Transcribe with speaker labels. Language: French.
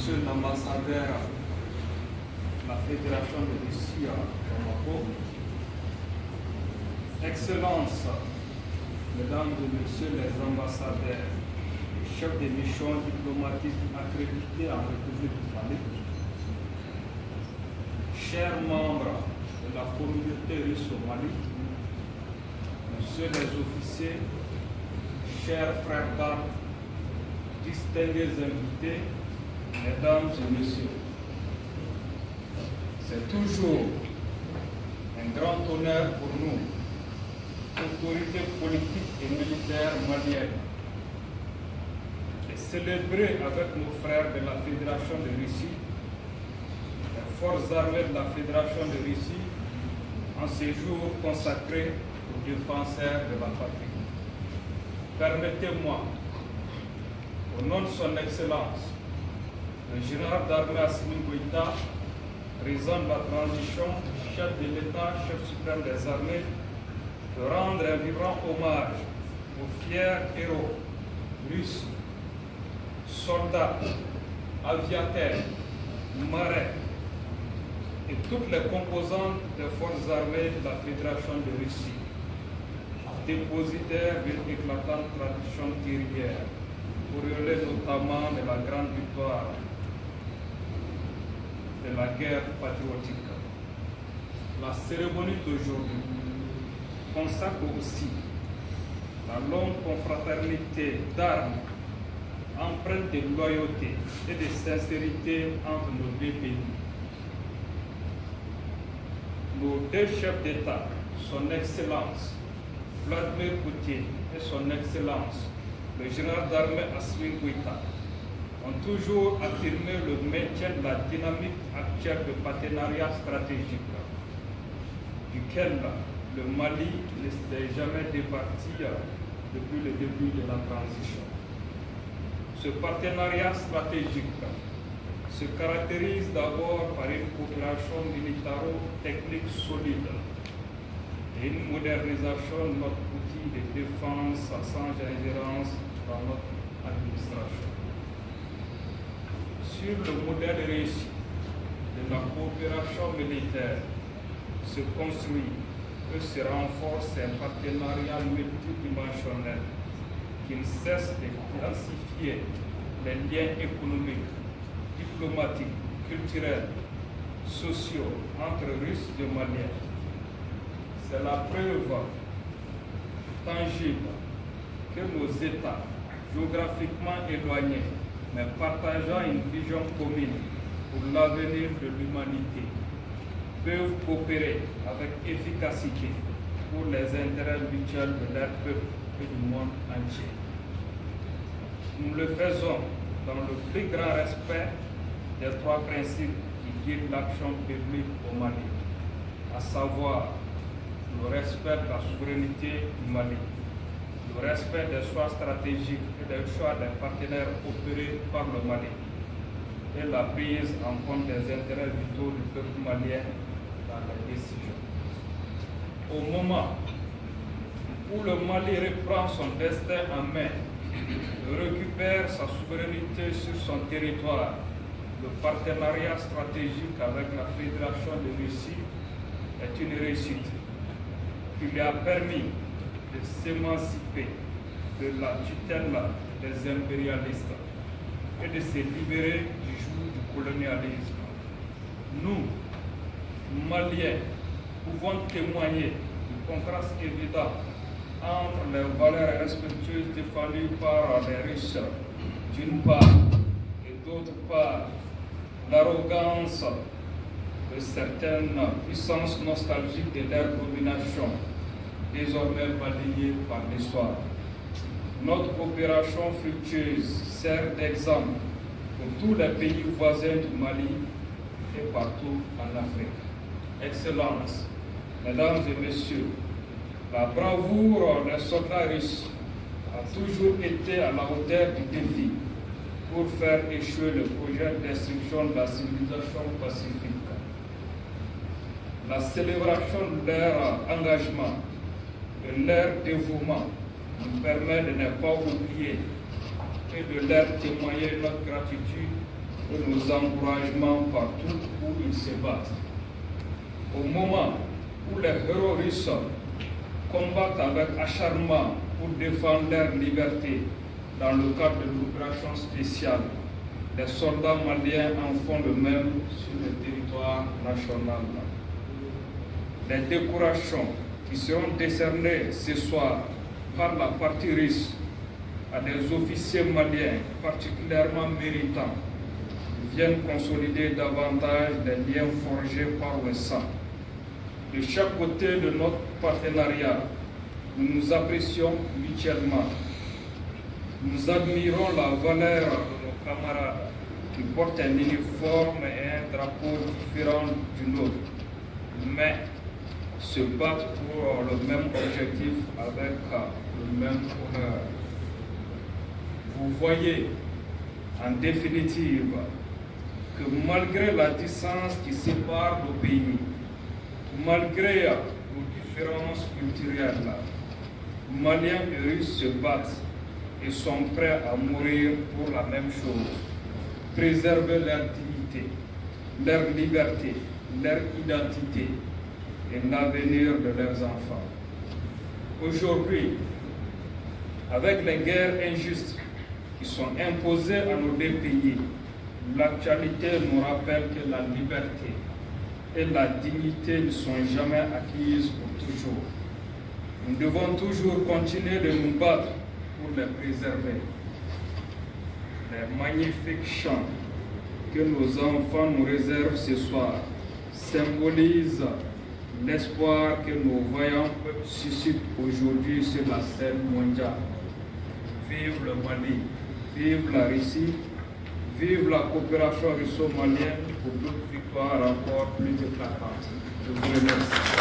Speaker 1: Monsieur l'ambassadeur de la Fédération de Russie à Bamako, Excellences, Mesdames et Messieurs les ambassadeurs, les chefs des missions diplomatiques accrédités en République du Mali, chers membres de la communauté russe au Mali, Messieurs les officiers, chers frères d'armes, distingués invités, Mesdames et Messieurs, c'est toujours un grand honneur pour nous, autorités politiques et militaires maliennes, de célébrer avec nos frères de la Fédération de Russie, les forces armées de la Fédération de Russie, en ces jours consacrés aux défenseurs de la patrie. Permettez-moi, au nom de son Excellence, le général d'armée Assimi Goïta, président de la transition, chef de l'État, chef suprême des armées, de rendre un vibrant hommage aux fiers héros russes, soldats, aviateurs, marins et toutes les composantes des forces armées de la Fédération de Russie, dépositaires d'une éclatante tradition guerrière, auréolée notamment de la grande victoire de la guerre patriotique. La cérémonie d'aujourd'hui consacre aussi la longue confraternité d'armes empreinte de loyauté et de sincérité entre nos deux pays. Nos deux chefs d'État, son Excellence Vladimir Poutine et son Excellence le général d'armée Assimi Goïta, ont toujours affirmé le maintien de la dynamique actuelle de partenariat stratégique, duquel le Mali ne s'est jamais départi depuis le début de la transition. Ce partenariat stratégique se caractérise d'abord par une coopération militaro-technique solide et une modernisation de notre outil de défense sans ingérence dans notre administration. Sur le modèle réussi de la coopération militaire se construit et se renforce un partenariat multidimensionnel qui ne cesse de densifier les liens économiques, diplomatiques, culturels, sociaux entre Russes et Maliens. C'est la preuve tangible que nos États, géographiquement éloignés, mais partageant une vision commune pour l'avenir de l'humanité, peuvent coopérer avec efficacité pour les intérêts mutuels de leur peuple et du monde entier. Nous le faisons dans le plus grand respect des trois principes qui guident l'action publique au Mali, à savoir le respect de la souveraineté du Mali, le respect des choix stratégiques et des choix des partenaires opérés par le Mali et la prise en compte des intérêts vitaux du peuple malien dans les décisions. Au moment où le Mali reprend son destin en main, récupère sa souveraineté sur son territoire, le partenariat stratégique avec la Fédération de Russie est une réussite qui lui a permis de s'émanciper de la tutelle des impérialistes et de se libérer du joug du colonialisme. Nous, Maliens, pouvons témoigner du contraste évident entre les valeurs respectueuses défendues par les Russes, d'une part, et d'autre part, l'arrogance de certaines puissances nostalgiques de leur domination, désormais balayée par l'histoire. Notre coopération fructueuse sert d'exemple pour tous les pays voisins du Mali et partout en Afrique. Excellences, Mesdames et Messieurs, la bravoure des soldats russes a toujours été à la hauteur du défi pour faire échouer le projet de destruction de la civilisation pacifique. La célébration de leur engagement, de leur dévouement, nous permet de ne pas oublier et de leur témoigner notre gratitude et nos encouragements partout où ils se battent. Au moment où les héros russes combattent avec acharnement pour défendre leur liberté dans le cadre de l'opération spéciale, les soldats maliens en font le même sur le territoire national. Les décorations qui seront décernées ce soir par la partie russe à des officiers maliens particulièrement méritants viennent consolider davantage les liens forgés par le sang. De chaque côté de notre partenariat, nous nous apprécions mutuellement. Nous admirons la valeur de nos camarades qui portent un uniforme et un drapeau différent du nôtre, mais se battent pour le même objectif avec le même honneur. Vous voyez, en définitive, que malgré la distance qui sépare nos pays, malgré nos différences culturelles, Maliens et Russes se battent et sont prêts à mourir pour la même chose, préserver leur dignité, leur liberté, leur identité et l'avenir de leurs enfants. Aujourd'hui, avec les guerres injustes qui sont imposées à nos deux pays, l'actualité nous rappelle que la liberté et la dignité ne sont jamais acquises pour toujours. Nous devons toujours continuer de nous battre pour les préserver. Les magnifiques chants que nos enfants nous réservent ce soir symbolisent l'espoir que nos voyants suscitent aujourd'hui sur la scène mondiale. Vive le Mali, vive la Russie, vive la coopération russo-malienne pour d'autres victoires encore plus éclatantes. Je vous remercie.